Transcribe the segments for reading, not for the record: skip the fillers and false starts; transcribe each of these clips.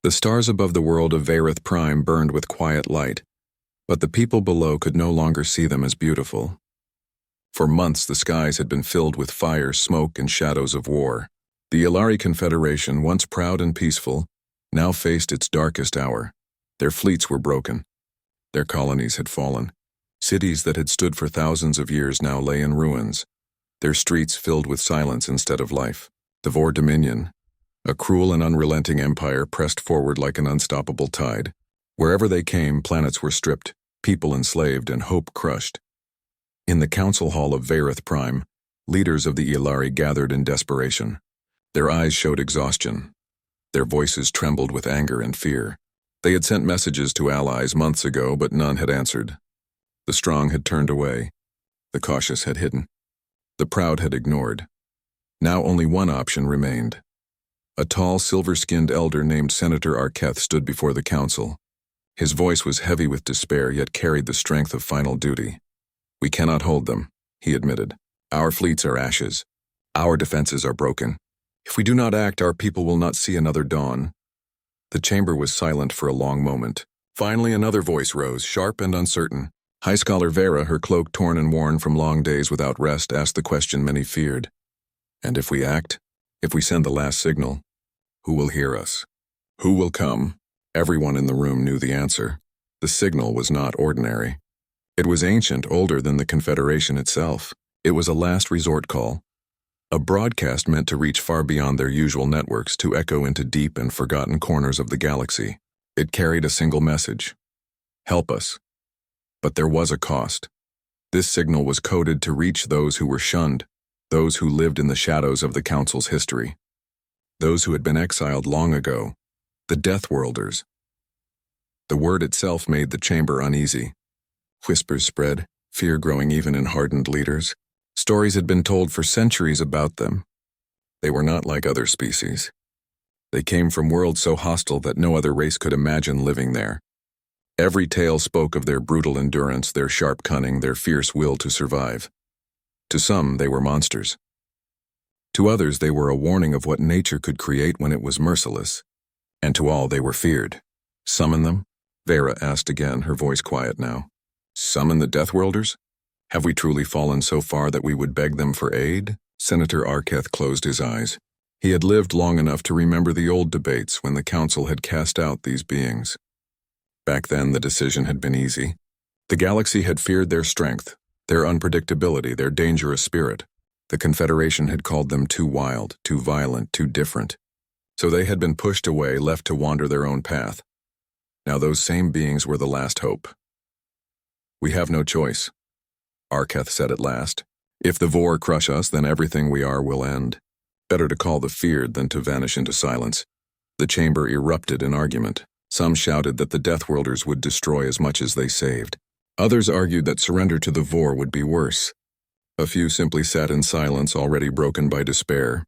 The stars above the world of Prime burned with quiet light, but the people below could no longer see them as beautiful. For months the skies had been filled with fire, smoke, and shadows of war. The Ilari Confederation, once proud and peaceful, now faced its darkest hour. Their fleets were broken. Their colonies had fallen. Cities that had stood for thousands of years now lay in ruins, their streets filled with silence instead of life. The Vor Dominion, a cruel and unrelenting empire, pressed forward like an unstoppable tide. Wherever they came, planets were stripped, people enslaved, and hope crushed. In the council hall of Prime, leaders of the Ilari gathered in desperation. Their eyes showed exhaustion. Their voices trembled with anger and fear. They had sent messages to allies months ago, but none had answered. The strong had turned away. The cautious had hidden. The proud had ignored. Now only one option remained. A tall, silver-skinned elder named Senator Arketh stood before the council. His voice was heavy with despair, yet carried the strength of final duty. "We cannot hold them," he admitted. "Our fleets are ashes. Our defenses are broken. If we do not act, our people will not see another dawn." The chamber was silent for a long moment. Finally, another voice rose, sharp and uncertain. High Scholar Vera, her cloak torn and worn from long days without rest, asked the question many feared. "And if we act? If we send the last signal? Who will hear us? Who will come?" Everyone in the room knew the answer. The signal was not ordinary. It was ancient, older than the Confederation itself. It was a last resort call. A broadcast meant to reach far beyond their usual networks, to echo into deep and forgotten corners of the galaxy. It carried a single message: help us. But there was a cost. This signal was coded to reach those who were shunned, those who lived in the shadows of the Council's history, those who had been exiled long ago, the Deathworlders. The word itself made the chamber uneasy. Whispers spread, fear growing even in hardened leaders. Stories had been told for centuries about them. They were not like other species. They came from worlds so hostile that no other race could imagine living there. Every tale spoke of their brutal endurance, their sharp cunning, their fierce will to survive. To some, they were monsters. To others, they were a warning of what nature could create when it was merciless. And to all, they were feared. "Summon them?" Vera asked again, her voice quiet now. "Summon the Deathworlders? Have we truly fallen so far that we would beg them for aid?" Senator Arketh closed his eyes. He had lived long enough to remember the old debates when the Council had cast out these beings. Back then, the decision had been easy. The galaxy had feared their strength, their unpredictability, their dangerous spirit. The Confederation had called them too wild, too violent, too different. So they had been pushed away, left to wander their own path. Now those same beings were the last hope. "We have no choice," Arketh said at last. "If the Vor crush us, then everything we are will end. Better to call the feared than to vanish into silence." The chamber erupted in argument. Some shouted that the Deathworlders would destroy as much as they saved. Others argued that surrender to the Vor would be worse. A few simply sat in silence, already broken by despair.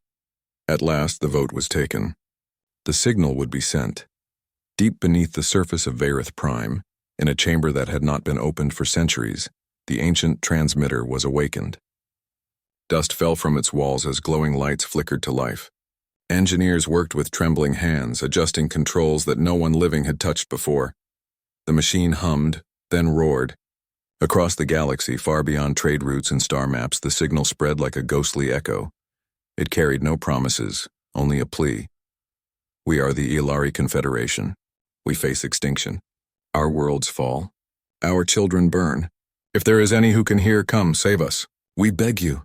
At last, the vote was taken. The signal would be sent. Deep beneath the surface of Prime, in a chamber that had not been opened for centuries, the ancient transmitter was awakened. Dust fell from its walls as glowing lights flickered to life. Engineers worked with trembling hands, adjusting controls that no one living had touched before. The machine hummed, then roared. Across the galaxy, far beyond trade routes and star maps, the signal spread like a ghostly echo. It carried no promises, only a plea. "We are the Ilari Confederation. We face extinction. Our worlds fall. Our children burn. If there is any who can hear, come, save us. We beg you."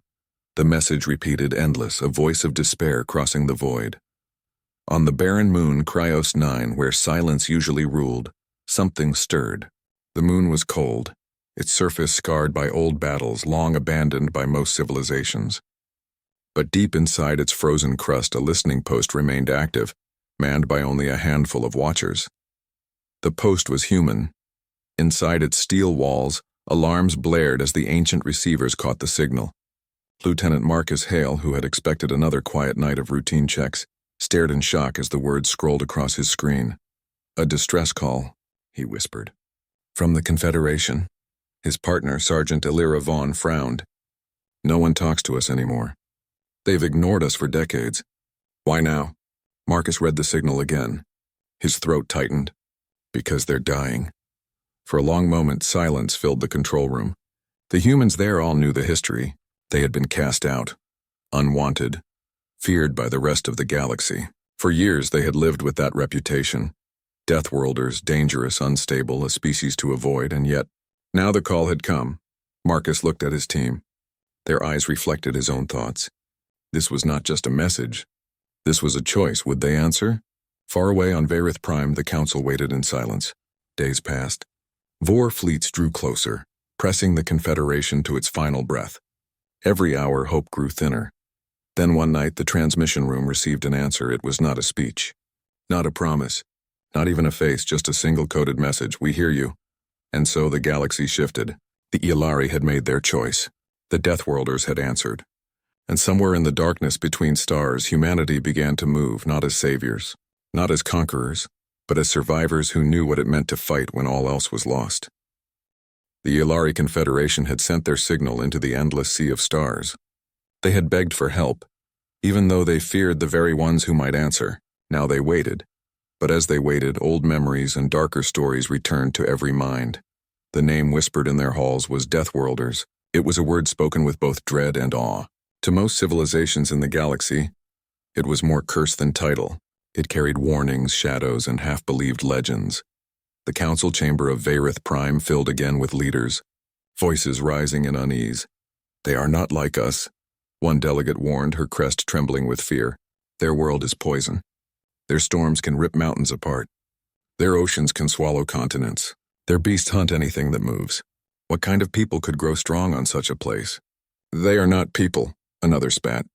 The message repeated, endless, a voice of despair crossing the void. On the barren moon Cryos 9, where silence usually ruled, something stirred. The moon was cold, its surface scarred by old battles long abandoned by most civilizations. But deep inside its frozen crust, a listening post remained active, manned by only a handful of watchers. The post was human. Inside its steel walls, alarms blared as the ancient receivers caught the signal. Lieutenant Marcus Hale, who had expected another quiet night of routine checks, stared in shock as the words scrolled across his screen. "A distress call," he whispered. "From the Confederation." His partner, Sergeant Elira Vaughn, frowned. "No one talks to us anymore. They've ignored us for decades. Why now?" Marcus read the signal again. His throat tightened. Because they're dying. For a long moment, silence filled the control room. The humans there all knew the history. They had been cast out, unwanted, feared by the rest of the galaxy. For years, they had lived with that reputation. Deathworlders, dangerous, unstable, a species to avoid, and yet, now the call had come. Marcus looked at his team. Their eyes reflected his own thoughts. This was not just a message. This was a choice. Would they answer? Far away on Varith Prime, the Council waited in silence. Days passed. Vor fleets drew closer, pressing the Confederation to its final breath. Every hour, hope grew thinner. Then one night, the transmission room received an answer. It was not a speech, not a promise, not even a face, just a single coded message. We hear you. And so the galaxy shifted. The Ilari had made their choice. The Deathworlders had answered. And somewhere in the darkness between stars, humanity began to move, not as saviors, not as conquerors, but as survivors who knew what it meant to fight when all else was lost. The Ilari Confederation had sent their signal into the endless sea of stars. They had begged for help, even though they feared the very ones who might answer. Now they waited. But as they waited, old memories and darker stories returned to every mind. The name whispered in their halls was Deathworlders. It was a word spoken with both dread and awe. To most civilizations in the galaxy, it was more curse than title. It carried warnings, shadows, and half-believed legends. The council chamber of Varith Prime filled again with leaders, voices rising in unease. They are not like us, one delegate warned, her crest trembling with fear. Their world is poison. Their storms can rip mountains apart. Their oceans can swallow continents. Their beasts hunt anything that moves. What kind of people could grow strong on such a place? They are not people, another spat.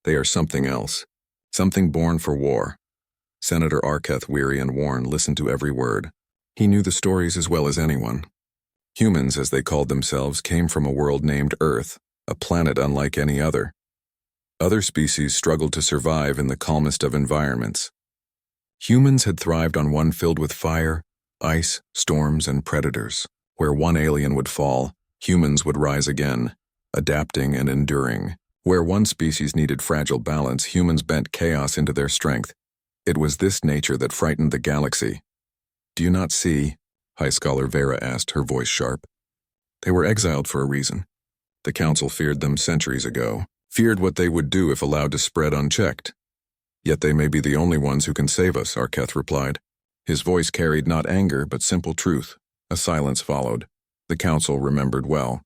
They are something else, something born for war. Senator Arketh, weary and worn, listened to every word. He knew the stories as well as anyone. Humans, as they called themselves, came from a world named Earth, a planet unlike any other. Other species struggled to survive in the calmest of environments. Humans had thrived on one filled with fire, ice, storms, and predators. Where one alien would fall, humans would rise again, adapting and enduring. Where one species needed fragile balance, humans bent chaos into their strength. It was this nature that frightened the galaxy. Do you not see? High Scholar Vera asked, her voice sharp. They were exiled for a reason. The Council feared them centuries ago, feared what they would do if allowed to spread unchecked. Yet they may be the only ones who can save us, Arketh replied. His voice carried not anger, but simple truth. A silence followed. The Council remembered well.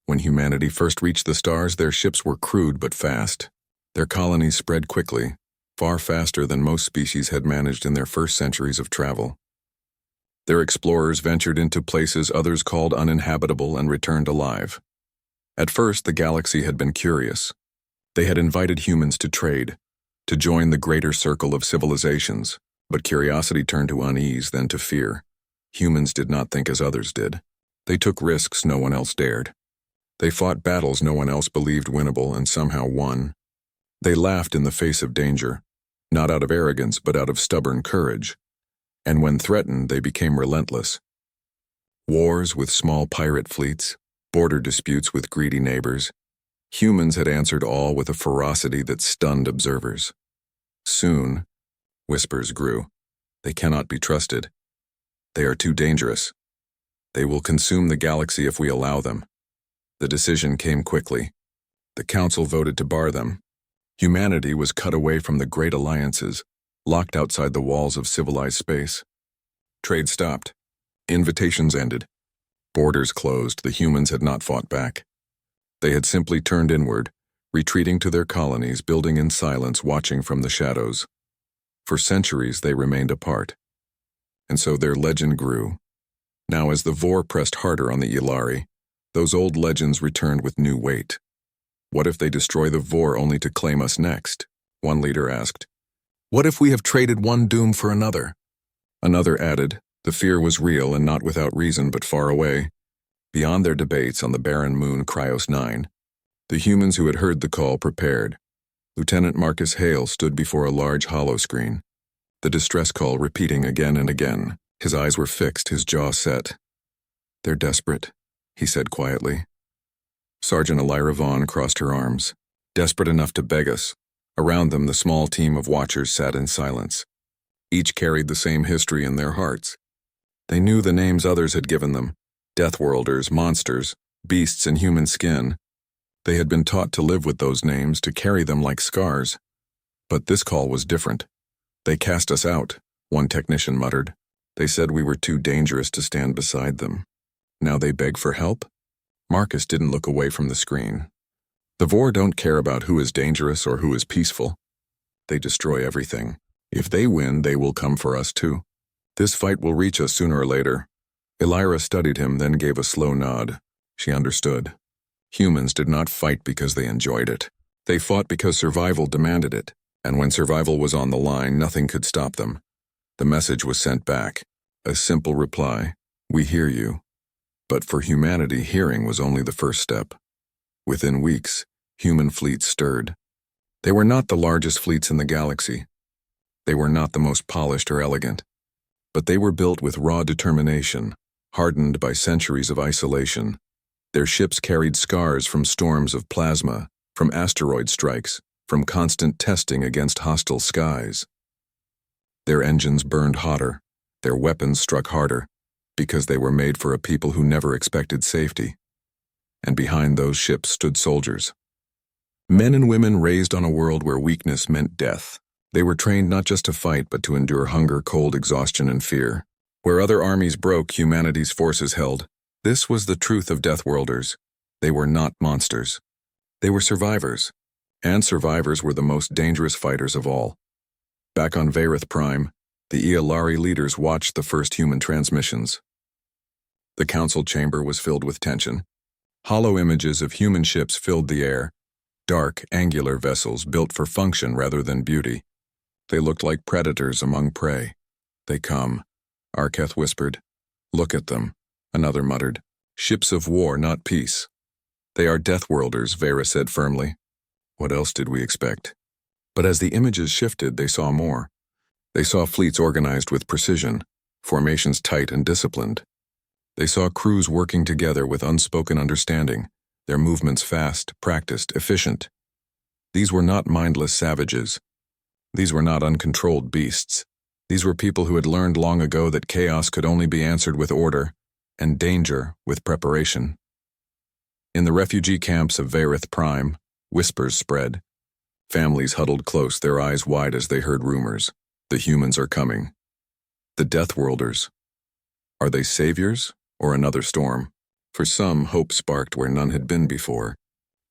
When humanity first reached the stars, their ships were crude but fast. Their colonies spread quickly, far faster than most species had managed in their first centuries of travel. Their explorers ventured into places others called uninhabitable and returned alive. At first, the galaxy had been curious. They had invited humans to trade, to join the greater circle of civilizations, but curiosity turned to unease, then to fear. Humans did not think as others did. They took risks no one else dared. They fought battles no one else believed winnable and somehow won. They laughed in the face of danger, not out of arrogance but out of stubborn courage. And when threatened, they became relentless. Wars with small pirate fleets, border disputes with greedy neighbors. Humans had answered all with a ferocity that stunned observers. Soon, whispers grew. They cannot be trusted. They are too dangerous. They will consume the galaxy if we allow them. The decision came quickly. The Council voted to bar them. Humanity was cut away from the great alliances, locked outside the walls of civilized space. Trade stopped. Invitations ended. Borders closed. The humans had not fought back. They had simply turned inward, retreating to their colonies, building in silence, watching from the shadows. For centuries they remained apart. And so their legend grew. Now as the Vor pressed harder on the Ilari, those old legends returned with new weight. What if they destroy the Vor only to claim us next? One leader asked. What if we have traded one doom for another? Another added, the fear was real and not without reason but far away. Beyond their debates on the barren moon Cryos 9, the humans who had heard the call prepared. Lieutenant Marcus Hale stood before a large holoscreen, the distress call repeating again and again. His eyes were fixed, his jaw set. They're desperate, he said quietly. Sergeant Elira Vaughn crossed her arms. Desperate enough to beg us. Around them, the small team of watchers sat in silence. Each carried the same history in their hearts. They knew the names others had given them: Deathworlders, monsters, beasts in human skin. They had been taught to live with those names, to carry them like scars. But this call was different. "They cast us out," one technician muttered. "They said we were too dangerous to stand beside them. Now they beg for help?" Marcus didn't look away from the screen. The Vor don't care about who is dangerous or who is peaceful. They destroy everything. If they win, they will come for us too. This fight will reach us sooner or later. Elira studied him, then gave a slow nod. She understood. Humans did not fight because they enjoyed it. They fought because survival demanded it, and when survival was on the line, nothing could stop them. The message was sent back. A simple reply: "We hear you." But for humanity, hearing was only the first step. Within weeks, human fleets stirred. They were not the largest fleets in the galaxy. They were not the most polished or elegant. But they were built with raw determination, hardened by centuries of isolation. Their ships carried scars from storms of plasma, from asteroid strikes, from constant testing against hostile skies. Their engines burned hotter, their weapons struck harder, because they were made for a people who never expected safety. And behind those ships stood soldiers. Men and women raised on a world where weakness meant death. They were trained not just to fight, but to endure hunger, cold, exhaustion, and fear. Where other armies broke, humanity's forces held. This was the truth of Deathworlders. They were not monsters. They were survivors. And survivors were the most dangerous fighters of all. Back on VerythPrime, the Iolari leaders watched the first human transmissions. The council chamber was filled with tension. Hollow images of human ships filled the air, dark, angular vessels built for function rather than beauty. They looked like predators among prey. "They come," Arketh whispered. "Look at them," another muttered. "Ships of war, not peace." "They are Deathworlders," Vera said firmly. What else did we expect? But as the images shifted, they saw more. They saw fleets organized with precision, formations tight and disciplined. They saw crews working together with unspoken understanding, their movements fast, practiced, efficient. These were not mindless savages. These were not uncontrolled beasts. These were people who had learned long ago that chaos could only be answered with order, and danger with preparation. In the refugee camps of VerythPrime, whispers spread. Families huddled close, their eyes wide as they heard rumors. The humans are coming. The Deathworlders. Are they saviors or another storm? For some, hope sparked where none had been before.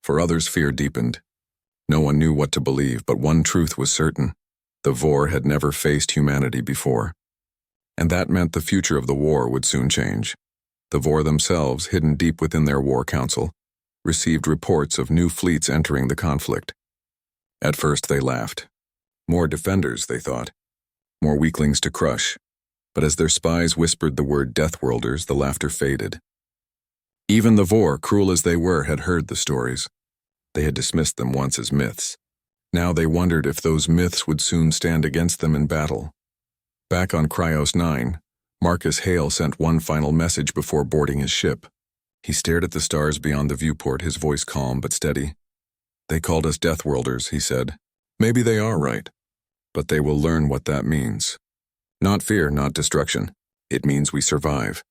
For others, fear deepened. No one knew what to believe, but one truth was certain. The Vor had never faced humanity before. And that meant the future of the war would soon change. The Vor themselves, hidden deep within their war council, received reports of new fleets entering the conflict. At first they laughed. More defenders, they thought. More weaklings to crush. But as their spies whispered the word Deathworlders, the laughter faded. Even the Vor, cruel as they were, had heard the stories. They had dismissed them once as myths. Now they wondered if those myths would soon stand against them in battle. Back on Cryos 9, Marcus Hale sent one final message before boarding his ship. He stared at the stars beyond the viewport, his voice calm but steady. "They called us Deathworlders," he said. "Maybe they are right, but they will learn what that means. Not fear, not destruction. It means we survive.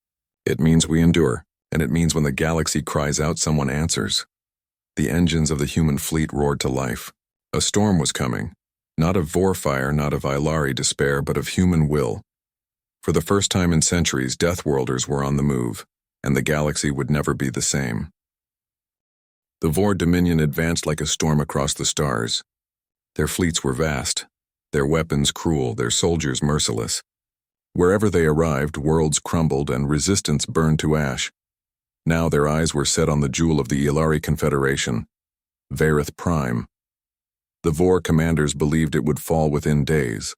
It means we endure, and it means when the galaxy cries out, someone answers." The engines of the human fleet roared to life. A storm was coming, not of Vor fire, not of Ilari despair, but of human will. For the first time in centuries, Deathworlders were on the move, and the galaxy would never be the same. The Vor dominion advanced like a storm across the stars. Their fleets were vast, their weapons cruel, their soldiers merciless. Wherever they arrived, worlds crumbled and resistance burned to ash. Now their eyes were set on the jewel of the Ilari Confederation, VerythPrime. The Vor commanders believed it would fall within days.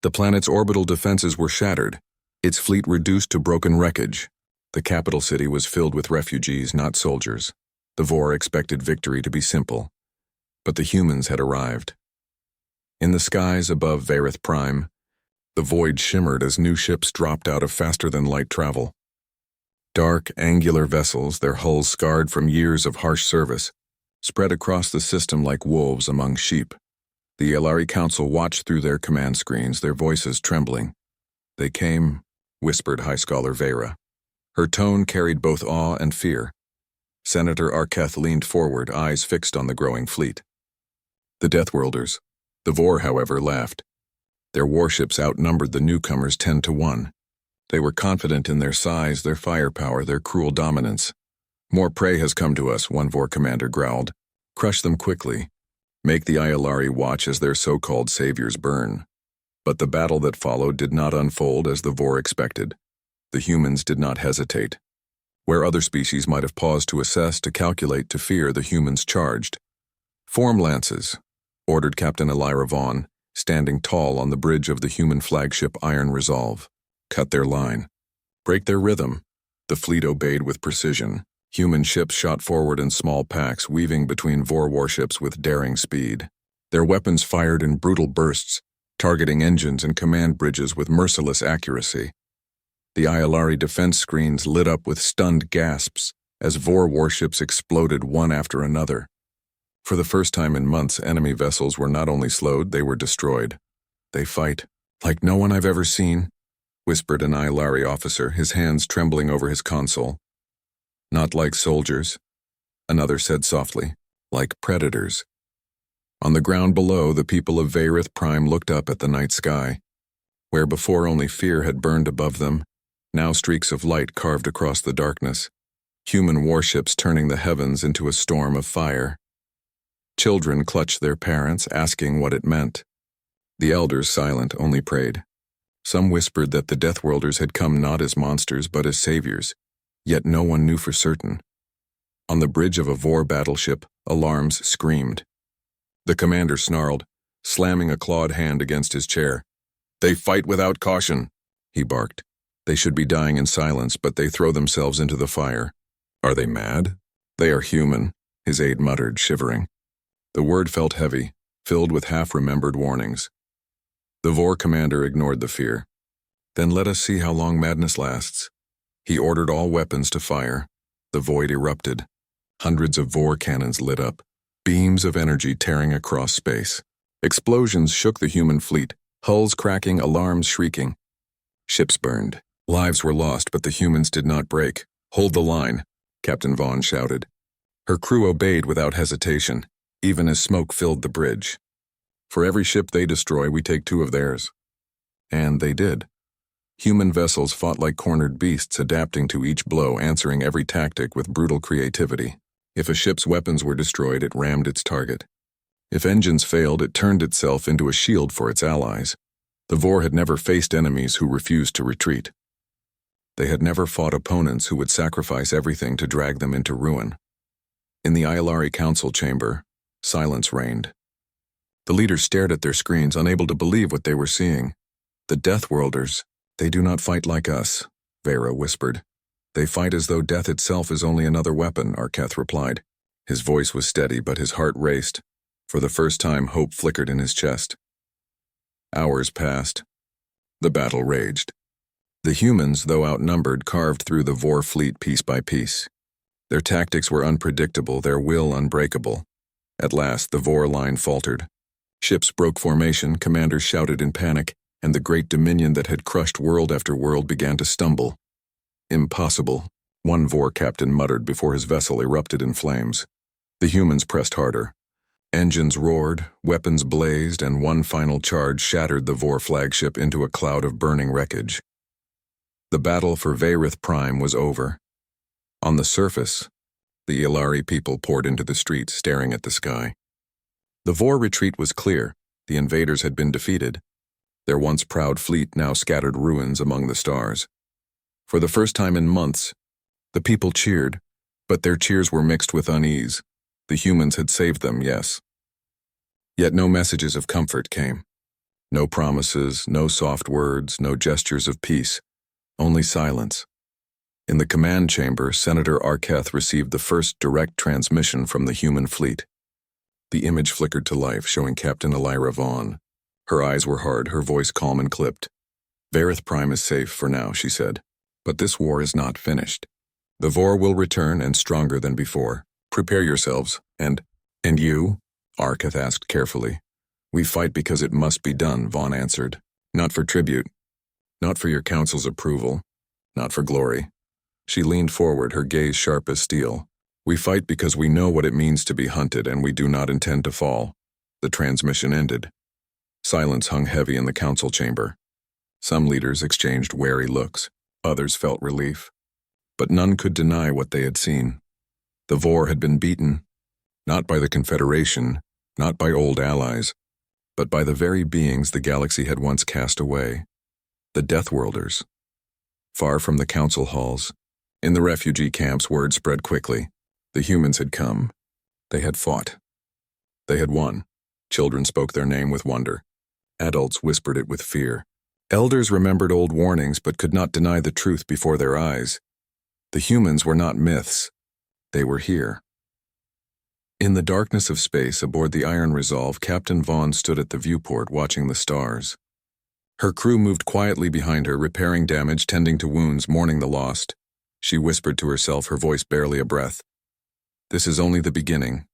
The planet's orbital defenses were shattered, its fleet reduced to broken wreckage. The capital city was filled with refugees, not soldiers. The Vor expected victory to be simple, but the humans had arrived. In the skies above VerythPrime, the void shimmered as new ships dropped out of faster-than-light travel. Dark, angular vessels, their hulls scarred from years of harsh service, spread across the system like wolves among sheep. The Yellari Council watched through their command screens, their voices trembling. "They came," whispered High Scholar Vera. Her tone carried both awe and fear. Senator Arketh leaned forward, eyes fixed on the growing fleet. The Deathworlders. The Vor, however, laughed. Their warships outnumbered the newcomers 10-1. They were confident in their size, their firepower, their cruel dominance. "More prey has come to us," one Vor commander growled. "Crush them quickly. Make the Yellari watch as their so-called saviors burn." But the battle that followed did not unfold as the Vor expected. The humans did not hesitate. Where other species might have paused to assess, to calculate, to fear, the humans charged. "Form lances," ordered Captain Elira Vaughn, standing tall on the bridge of the human flagship Iron Resolve. "Cut their line. Break their rhythm." The fleet obeyed with precision. Human ships shot forward in small packs, weaving between Vor warships with daring speed. Their weapons fired in brutal bursts, targeting engines and command bridges with merciless accuracy. The Yellari defense screens lit up with stunned gasps as Vor warships exploded one after another. For the first time in months, enemy vessels were not only slowed, they were destroyed. "They fight like no one I've ever seen," whispered an Yellari officer, his hands trembling over his console. "Not like soldiers," another said softly, "like predators." On the ground below, the people of DEATHWORLD looked up at the night sky. Where before only fear had burned above them, now streaks of light carved across the darkness, human warships turning the heavens into a storm of fire. Children clutched their parents, asking what it meant. The elders, silent, only prayed. Some whispered that the Deathworlders had come not as monsters but as saviors, yet no one knew for certain. On the bridge of a Vor battleship, alarms screamed. The commander snarled, slamming a clawed hand against his chair. "They fight without caution," he barked. "They should be dying in silence, but they throw themselves into the fire. Are they mad?" "They are human," his aide muttered, shivering. The word felt heavy, filled with half-remembered warnings. The Vor commander ignored the fear. "Then let us see how long madness lasts." He ordered all weapons to fire. The void erupted. Hundreds of Vor cannons lit up, beams of energy tearing across space. Explosions shook the human fleet, hulls cracking, alarms shrieking. Ships burned. Lives were lost, but the humans did not break. "Hold the line," Captain Vaughn shouted. Her crew obeyed without hesitation, even as smoke filled the bridge. "For every ship they destroy, we take 2 of theirs." And they did. Human vessels fought like cornered beasts, adapting to each blow, answering every tactic with brutal creativity. If a ship's weapons were destroyed, it rammed its target. If engines failed, it turned itself into a shield for its allies. The Vor had never faced enemies who refused to retreat. They had never fought opponents who would sacrifice everything to drag them into ruin. In the Yellari Council chamber, silence reigned. The leaders stared at their screens, unable to believe what they were seeing. "The Deathworlders, they do not fight like us," Vera whispered. "They fight as though death itself is only another weapon," Arketh replied. His voice was steady, but his heart raced. For the first time, hope flickered in his chest. Hours passed. The battle raged. The humans, though outnumbered, carved through the Vor fleet piece by piece. Their tactics were unpredictable, their will unbreakable. At last, the Vor line faltered. Ships broke formation, commanders shouted in panic, and the great dominion that had crushed world after world began to stumble. "Impossible," one Vor captain muttered before his vessel erupted in flames. The humans pressed harder. Engines roared, weapons blazed, and one final charge shattered the Vor flagship into a cloud of burning wreckage. The battle for DEATHWORLD was over. On the surface, the Yellari people poured into the streets, staring at the sky. The Vor retreat was clear. The invaders had been defeated. Their once proud fleet now scattered ruins among the stars. For the first time in months, the people cheered, but their cheers were mixed with unease. The humans had saved them, yes. Yet no messages of comfort came. No promises, no soft words, no gestures of peace, only silence. In the command chamber, Senator Arketh received the first direct transmission from the human fleet. The image flickered to life, showing Captain Elira Vaughn. Her eyes were hard, her voice calm and clipped. "DEATHWORLD is safe for now," she said. "But this war is not finished. The Vor will return and stronger than before. Prepare yourselves, and you?" Arketh asked carefully. We fight because it must be done, Vaughn answered. Not for tribute. Not for your council's approval. Not for glory. She leaned forward, her gaze sharp as steel. We fight because we know what it means to be hunted, and we do not intend to fall. The transmission ended. Silence hung heavy in the council chamber. Some leaders exchanged wary looks. Others felt relief. But none could deny what they had seen. The Vor had been beaten, not by the Confederation, not by old allies, but by the very beings the galaxy had once cast away, the Deathworlders. Far from the council halls, in the refugee camps, word spread quickly. The humans had come. They had fought. They had won. Children spoke their name with wonder. Adults whispered it with fear. Elders remembered old warnings but could not deny the truth before their eyes. The humans were not myths. They were here. In the darkness of space aboard the Iron Resolve, Captain Vaughn stood at the viewport watching the stars. Her crew moved quietly behind her, repairing damage, tending to wounds, mourning the lost. She whispered to herself, her voice barely a breath. This is only the beginning.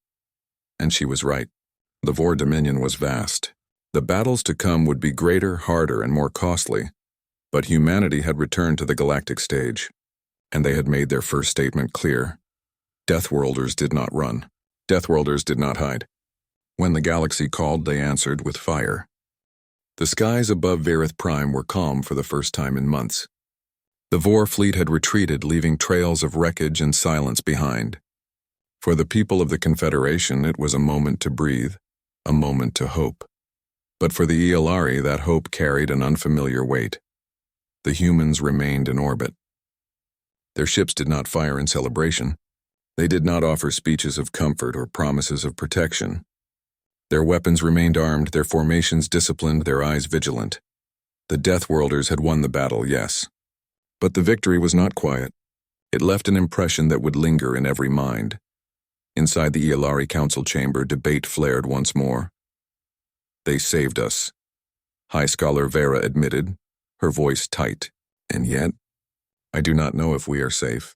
And she was right. The Vor Dominion was vast. The battles to come would be greater, harder, and more costly. But humanity had returned to the galactic stage, and they had made their first statement clear. Deathworlders did not run. Deathworlders did not hide. When the galaxy called, they answered with fire. The skies above ViewerShip were calm for the first time in months. The Vor fleet had retreated, leaving trails of wreckage and silence behind. For the people of the Confederation, it was a moment to breathe, a moment to hope. But for the Iolari, that hope carried an unfamiliar weight. The humans remained in orbit. Their ships did not fire in celebration. They did not offer speeches of comfort or promises of protection. Their weapons remained armed, their formations disciplined, their eyes vigilant. The Deathworlders had won the battle, yes. But the victory was not quiet. It left an impression that would linger in every mind. Inside the Iolari Council chamber, debate flared once more. They saved us, High Scholar Vera admitted, her voice tight. And yet, I do not know if we are safe,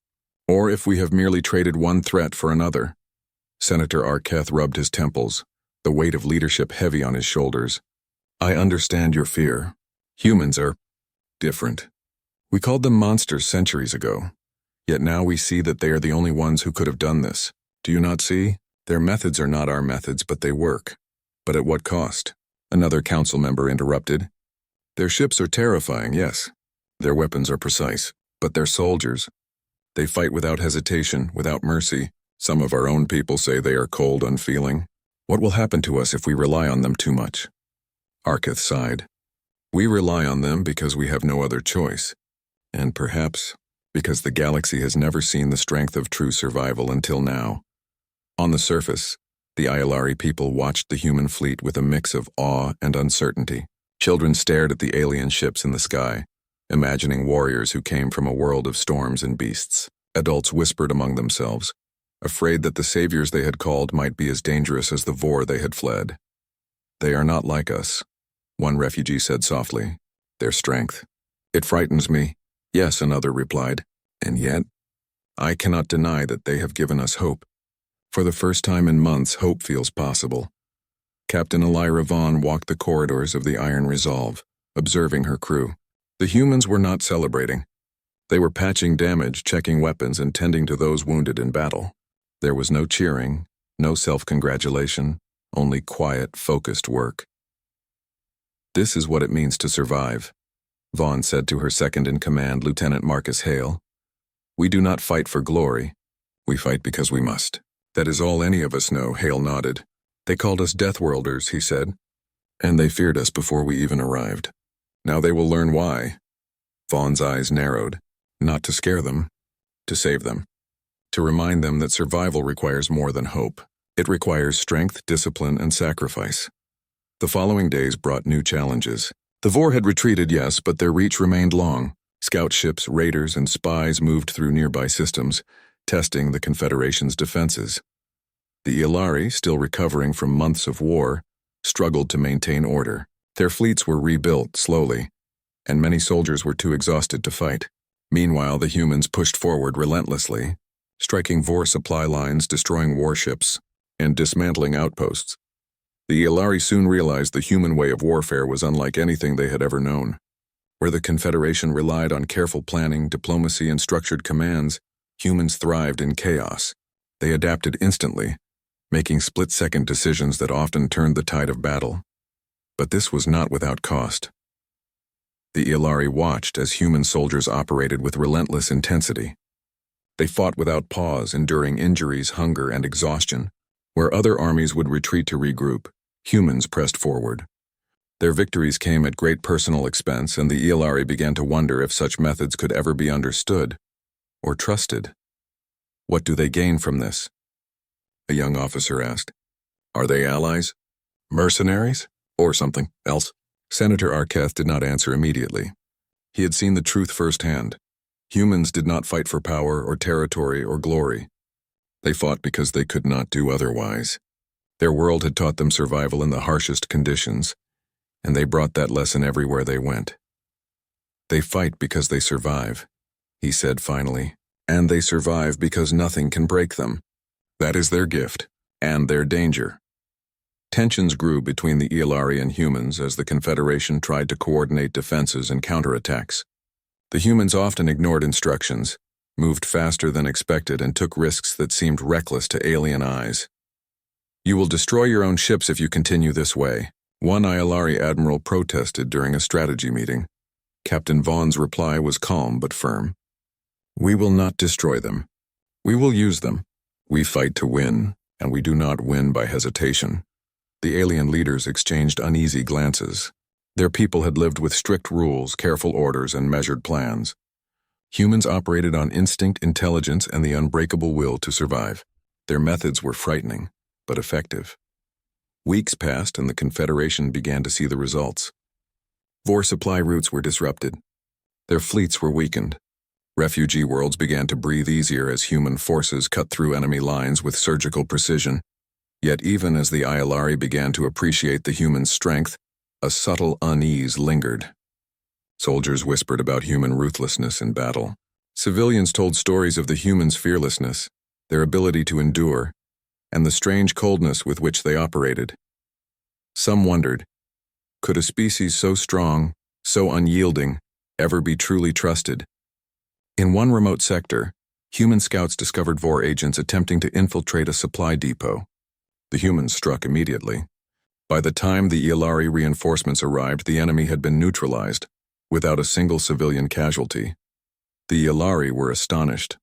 or if we have merely traded one threat for another. Senator Arketh rubbed his temples, the weight of leadership heavy on his shoulders. I understand your fear. Humans are different. We called them monsters centuries ago, yet now we see that they are the only ones who could have done this. Do you not see? Their methods are not our methods, but they work. But at what cost? Another council member interrupted. Their ships are terrifying, yes. Their weapons are precise, but they're soldiers. They fight without hesitation, without mercy. Some of our own people say they are cold, unfeeling. What will happen to us if we rely on them too much? Arketh sighed. We rely on them because we have no other choice. And perhaps because the galaxy has never seen the strength of true survival until now. On the surface, the Iolari people watched the human fleet with a mix of awe and uncertainty. Children stared at the alien ships in the sky, imagining warriors who came from a world of storms and beasts. Adults whispered among themselves, afraid that the saviors they had called might be as dangerous as the Vor they had fled. They are not like us, one refugee said softly. Their strength. It frightens me. Yes, another replied. And yet, I cannot deny that they have given us hope. For the first time in months, hope feels possible. Captain Elira Vaughn walked the corridors of the Iron Resolve, observing her crew. The humans were not celebrating. They were patching damage, checking weapons, and tending to those wounded in battle. There was no cheering, no self-congratulation, only quiet, focused work. This is what it means to survive, Vaughn said to her second-in-command, Lieutenant Marcus Hale. We do not fight for glory. We fight because we must. That is all any of us know, Hale nodded. They called us Deathworlders, he said. And they feared us before we even arrived. Now they will learn why. Vaughn's eyes narrowed. Not to scare them, to save them. To remind them that survival requires more than hope. It requires strength, discipline, and sacrifice. The following days brought new challenges. The Vor had retreated, yes, but their reach remained long. Scout ships, raiders, and spies moved through nearby systems, testing the Confederation's defenses. The Iolari, still recovering from months of war, struggled to maintain order. Their fleets were rebuilt slowly, and many soldiers were too exhausted to fight. Meanwhile, the humans pushed forward relentlessly, striking Vor supply lines, destroying warships, and dismantling outposts. The Ilari soon realized the human way of warfare was unlike anything they had ever known. Where the Confederation relied on careful planning, diplomacy, and structured commands, humans thrived in chaos. They adapted instantly, making split-second decisions that often turned the tide of battle. But this was not without cost. The Ilari watched as human soldiers operated with relentless intensity. They fought without pause, enduring injuries, hunger, and exhaustion. Where other armies would retreat to regroup, humans pressed forward. Their victories came at great personal expense, and the Ilari began to wonder if such methods could ever be understood or trusted. What do they gain from this? A young officer asked. Are they allies? Mercenaries? Or something else? Senator Arketh did not answer immediately. He had seen the truth firsthand. Humans did not fight for power or territory or glory. They fought because they could not do otherwise. Their world had taught them survival in the harshest conditions, and they brought that lesson everywhere they went. They fight because they survive, he said finally, and they survive because nothing can break them. That is their gift, and their danger. Tensions grew between the Ilari and humans as the Confederation tried to coordinate defenses and counterattacks. The humans often ignored instructions, moved faster than expected, and took risks that seemed reckless to alien eyes. You will destroy your own ships if you continue this way, one Ilari admiral protested during a strategy meeting. Captain Vaughn's reply was calm but firm. We will not destroy them. We will use them. We fight to win, and we do not win by hesitation. The alien leaders exchanged uneasy glances. Their people had lived with strict rules, careful orders, and measured plans. Humans operated on instinct, intelligence, and the unbreakable will to survive. Their methods were frightening, but effective. Weeks passed and the Confederation began to see the results. Vor supply routes were disrupted. Their fleets were weakened. Refugee worlds began to breathe easier as human forces cut through enemy lines with surgical precision. Yet even as the Ilari began to appreciate the human strength, a subtle unease lingered. Soldiers whispered about human ruthlessness in battle. Civilians told stories of the humans' fearlessness, their ability to endure, and the strange coldness with which they operated. Some wondered, could a species so strong, so unyielding, ever be truly trusted? In one remote sector, human scouts discovered Vor agents attempting to infiltrate a supply depot. The humans struck immediately. By the time the Ilari reinforcements arrived, the enemy had been neutralized, without a single civilian casualty. The Ilari were astonished.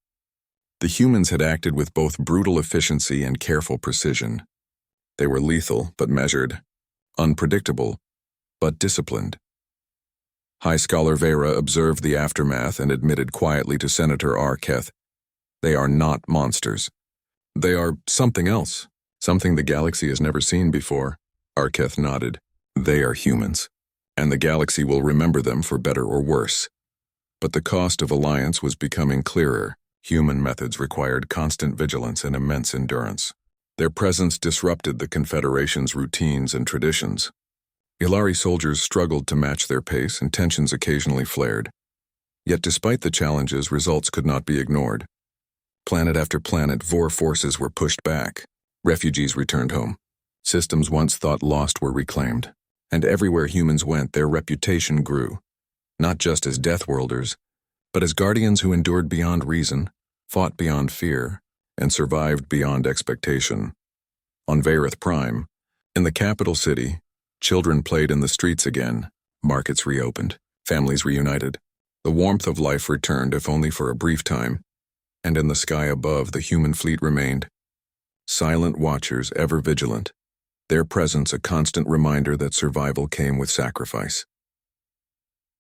The humans had acted with both brutal efficiency and careful precision. They were lethal but measured, unpredictable but disciplined. High Scholar Vera observed the aftermath and admitted quietly to Senator Arketh, "They are not monsters. They are something else, something the galaxy has never seen before." Arketh nodded. "They are humans, and the galaxy will remember them for better or worse." But the cost of alliance was becoming clearer. Human methods required constant vigilance and immense endurance. Their presence disrupted the Confederation's routines and traditions. Ilari soldiers struggled to match their pace, and tensions occasionally flared. Yet despite the challenges, results could not be ignored. Planet after planet, Vor forces were pushed back. Refugees returned home. Systems once thought lost were reclaimed. And everywhere humans went, their reputation grew. Not just as Deathworlders, but as guardians who endured beyond reason, fought beyond fear, and survived beyond expectation. On Verith Prime, in the capital city, children played in the streets again, markets reopened, families reunited. The warmth of life returned, if only for a brief time, and in the sky above the human fleet remained. Silent watchers, ever vigilant, their presence a constant reminder that survival came with sacrifice.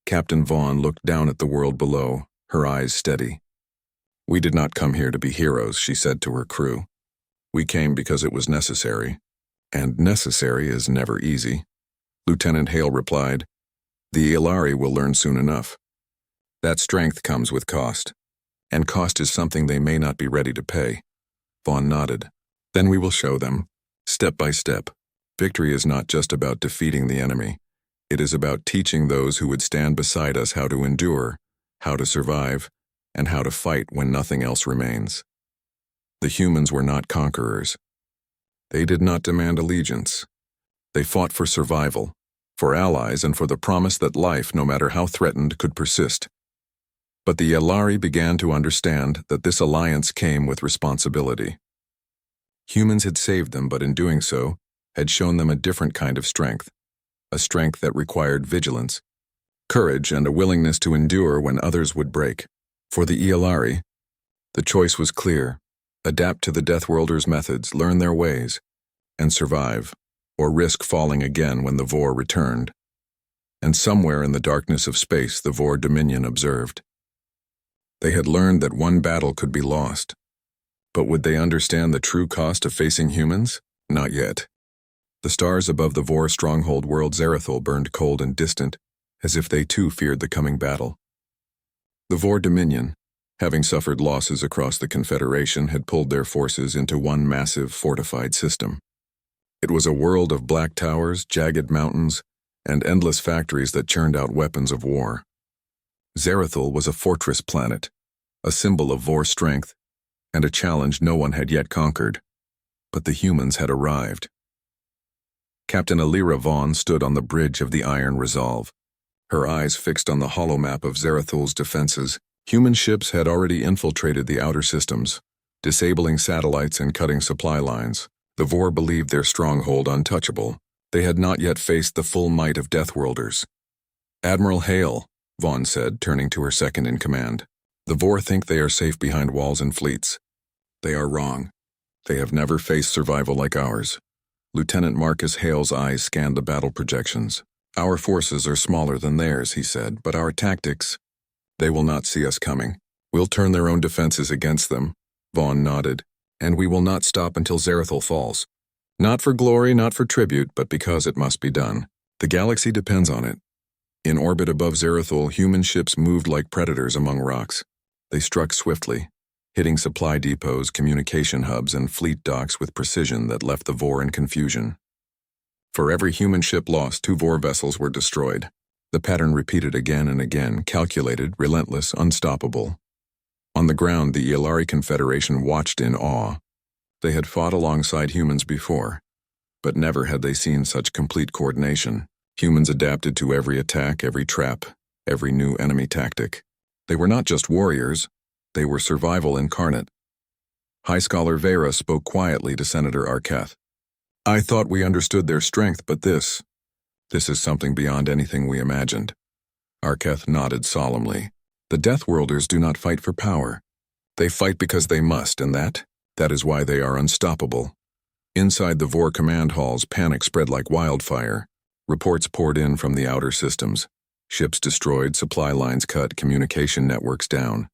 Captain Vaughn looked down at the world below, her eyes steady. "We did not come here to be heroes," she said to her crew. "We came because it was necessary, and necessary is never easy." Lieutenant Hale replied, "The Ilari will learn soon enough. That strength comes with cost, and cost is something they may not be ready to pay." Vaughn nodded. "Then we will show them, step by step. Victory is not just about defeating the enemy. It is about teaching those who would stand beside us how to endure, how to survive, and how to fight when nothing else remains." The humans were not conquerors. They did not demand allegiance. They fought for survival, for allies, and for the promise that life, no matter how threatened, could persist. But the Yellari began to understand that this alliance came with responsibility. Humans had saved them, but in doing so, had shown them a different kind of strength, a strength that required vigilance, courage, and a willingness to endure when others would break. For the Yellari, the choice was clear: adapt to the Deathworlders' methods, learn their ways, and survive, or risk falling again when the Vor returned. And somewhere in the darkness of space, the Vor Dominion observed. They had learned that one battle could be lost, but would they understand the true cost of facing humans? Not yet. The stars above the Vor stronghold world Zarathul burned cold and distant, as if they too feared the coming battle. The Vor Dominion, having suffered losses across the Confederation, had pulled their forces into one massive fortified system. It was a world of black towers, jagged mountains, and endless factories that churned out weapons of war. Zarathul was a fortress planet, a symbol of Vor strength, and a challenge no one had yet conquered. But the humans had arrived. Captain Alira Vaughn stood on the bridge of the Iron Resolve, her eyes fixed on the holomap of Zarathul's defenses. Human ships had already infiltrated the outer systems, disabling satellites and cutting supply lines. The Vor believed their stronghold untouchable. They had not yet faced the full might of Deathworlders. "Admiral Hale," Vaughn said, turning to her second-in-command. "The Vor think they are safe behind walls and fleets. They are wrong. They have never faced survival like ours." Lieutenant Marcus Hale's eyes scanned the battle projections. "Our forces are smaller than theirs," he said, "but our tactics, they will not see us coming. We'll turn their own defenses against them." Vaughn nodded. "And we will not stop until Zarathul falls. Not for glory, not for tribute, but because it must be done. The galaxy depends on it." In orbit above Zarathul, human ships moved like predators among rocks. They struck swiftly, hitting supply depots, communication hubs, and fleet docks with precision that left the Vor in confusion. For every human ship lost, 2 Vor vessels were destroyed. The pattern repeated again and again, calculated, relentless, unstoppable. On the ground, the Yellari Confederation watched in awe. They had fought alongside humans before, but never had they seen such complete coordination. Humans adapted to every attack, every trap, every new enemy tactic. They were not just warriors, they were survival incarnate. High Scholar Vera spoke quietly to Senator Arquette. "I thought we understood their strength, but this is something beyond anything we imagined." Arquette nodded solemnly. "The Deathworlders do not fight for power. They fight because they must, and that is why they are unstoppable." Inside the Vor command halls, panic spread like wildfire. Reports poured in from the outer systems. Ships destroyed, supply lines cut, communication networks down.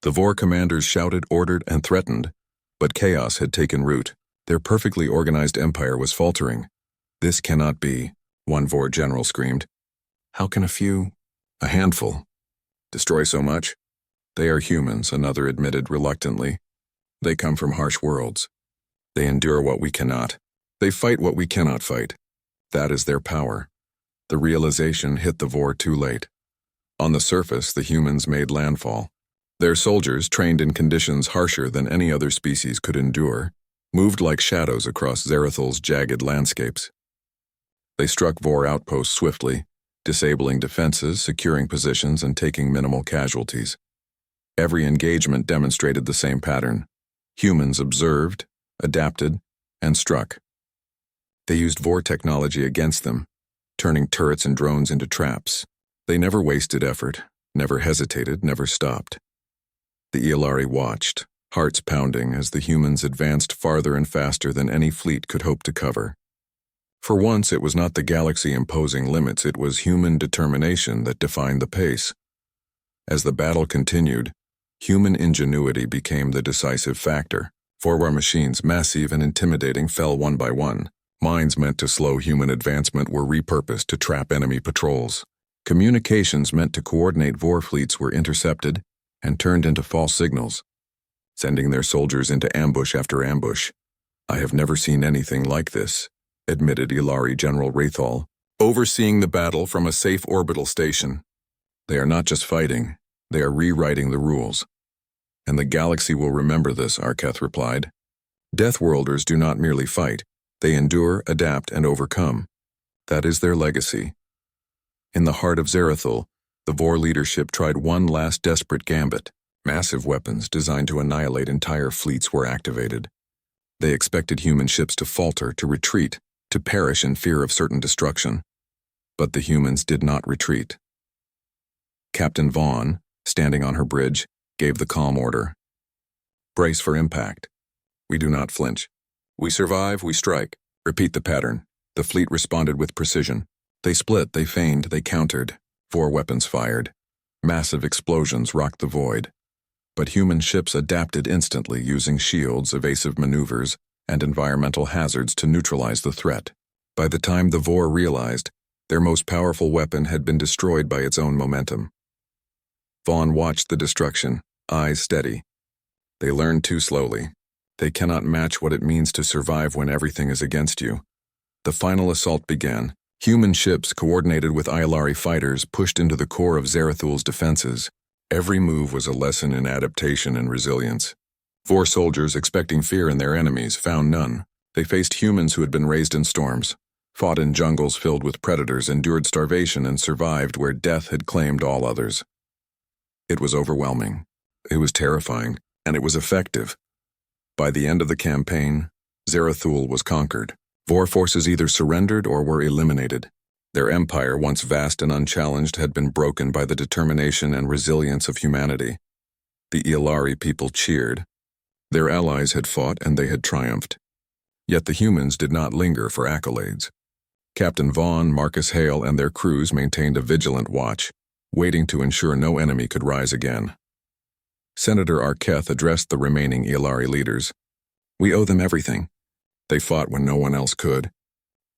The Vor commanders shouted, ordered, and threatened, but chaos had taken root. Their perfectly organized empire was faltering. "This cannot be," one Vor general screamed. "How can a handful, destroy so much?" "They are humans," another admitted reluctantly. "They come from harsh worlds. They endure what we cannot. They fight what we cannot fight. That is their power." The realization hit the Vor too late. On the surface, the humans made landfall. Their soldiers, trained in conditions harsher than any other species could endure, moved like shadows across Zarathul's jagged landscapes. They struck Vor outposts swiftly, disabling defenses, securing positions, and taking minimal casualties. Every engagement demonstrated the same pattern. Humans observed, adapted, and struck. They used Vor technology against them, turning turrets and drones into traps. They never wasted effort, never hesitated, never stopped. The Yellari watched, hearts pounding as the humans advanced farther and faster than any fleet could hope to cover. For once, it was not the galaxy imposing limits, it was human determination that defined the pace. As the battle continued, human ingenuity became the decisive factor. 4 war machines, massive and intimidating, fell one by one. Mines meant to slow human advancement were repurposed to trap enemy patrols. Communications meant to coordinate Vor fleets were intercepted and turned into false signals, sending their soldiers into ambush after ambush. "I have never seen anything like this," admitted Yellari General Rathal, overseeing the battle from a safe orbital station. "They are not just fighting, they are rewriting the rules. And the galaxy will remember this," Arquette replied. "Deathworlders do not merely fight, they endure, adapt, and overcome. That is their legacy. In the heart of Zarathul, the Vor leadership tried one last desperate gambit. Massive weapons designed to annihilate entire fleets were activated. They expected human ships to falter, to retreat, to perish in fear of certain destruction. But the humans did not retreat. Captain Vaughn, standing on her bridge, gave the calm order. Brace for impact. We do not flinch. We survive, we strike. Repeat the pattern. The fleet responded with precision. They split, they feigned, they countered. 4 weapons fired. Massive explosions rocked the void. But human ships adapted instantly, using shields, evasive maneuvers, and environmental hazards to neutralize the threat. By the time the Vor realized, their most powerful weapon had been destroyed by its own momentum. Vaughn watched the destruction, eyes steady. They learned too slowly. They cannot match what it means to survive when everything is against you. The final assault began. Human ships, coordinated with Iolari fighters, pushed into the core of Zarathul's defenses. Every move was a lesson in adaptation and resilience. 4 soldiers, expecting fear in their enemies, found none. They faced humans who had been raised in storms, fought in jungles filled with predators, endured starvation, and survived where death had claimed all others. It was overwhelming. It was terrifying, and it was effective. By the end of the campaign, Zarathul was conquered. Vor forces either surrendered or were eliminated. Their empire, once vast and unchallenged, had been broken by the determination and resilience of humanity. The Iolari people cheered. Their allies had fought and they had triumphed. Yet the humans did not linger for accolades. Captain Vaughn, Marcus Hale, and their crews maintained a vigilant watch, waiting to ensure no enemy could rise again. Senator Arketh addressed the remaining Iolari leaders. We owe them everything. They fought when no one else could.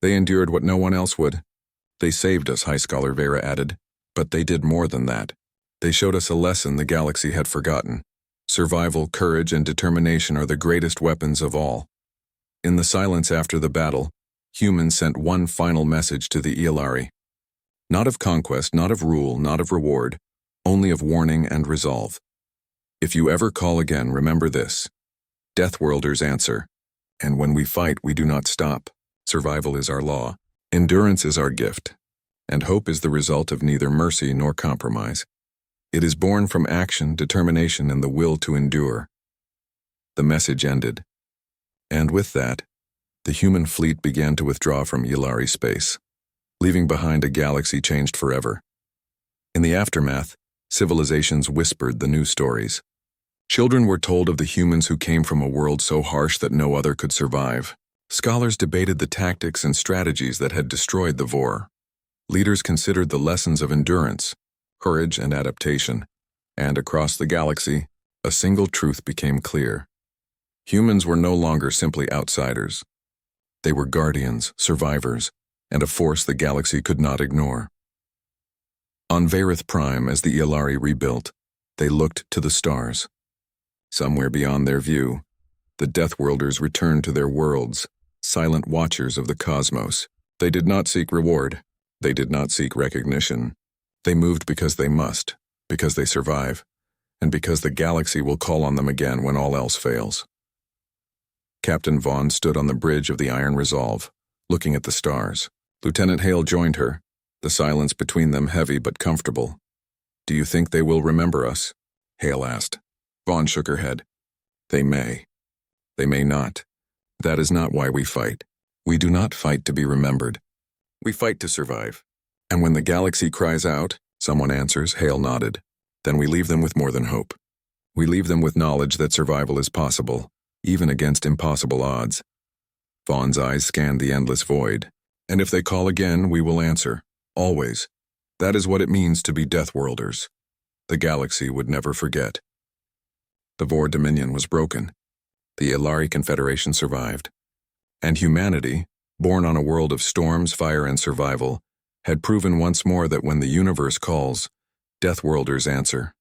They endured what no one else would. They saved us, High Scholar Vera added, but they did more than that. They showed us a lesson the galaxy had forgotten. Survival, courage, and determination are the greatest weapons of all. In the silence after the battle, humans sent one final message to the Iolari. Not of conquest, not of rule, not of reward, only of warning and resolve. If you ever call again, remember this. Deathworlders answer. And when we fight, we do not stop. Survival is our law. Endurance is our gift. And hope is the result of neither mercy nor compromise. It is born from action, determination, and the will to endure. The message ended. And with that, the human fleet began to withdraw from Iolari space, leaving behind a galaxy changed forever. In the aftermath, civilizations whispered the new stories. Children were told of the humans who came from a world so harsh that no other could survive. Scholars debated the tactics and strategies that had destroyed the Vor. Leaders considered the lessons of endurance, courage, and adaptation. And across the galaxy, a single truth became clear. Humans were no longer simply outsiders. They were guardians, survivors, and a force the galaxy could not ignore. On Varith Prime, as the Iolari rebuilt, they looked to the stars. Somewhere beyond their view, the Deathworlders returned to their worlds, silent watchers of the cosmos. They did not seek reward. They did not seek recognition. They moved because they must, because they survive, and because the galaxy will call on them again when all else fails. Captain Vaughn stood on the bridge of the Iron Resolve, looking at the stars. Lieutenant Hale joined her, the silence between them heavy but comfortable. Do you think they will remember us? Hale asked. Vaughn shook her head. They may. They may not. That is not why we fight. We do not fight to be remembered. We fight to survive. And when the galaxy cries out, someone answers, Hale nodded. Then we leave them with more than hope. We leave them with knowledge that survival is possible, even against impossible odds. Vaughn's eyes scanned the endless void. And if they call again, we will answer. Always. That is what it means to be Deathworlders. The galaxy would never forget. The Vor Dominion was broken. The Iolari Confederation survived. And humanity, born on a world of storms, fire, and survival, had proven once more that when the universe calls, Deathworlders answer.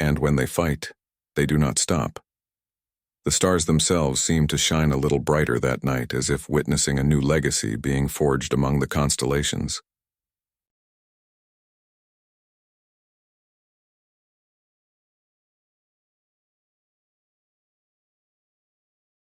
And when they fight, they do not stop. The stars themselves seemed to shine a little brighter that night, as if witnessing a new legacy being forged among the constellations.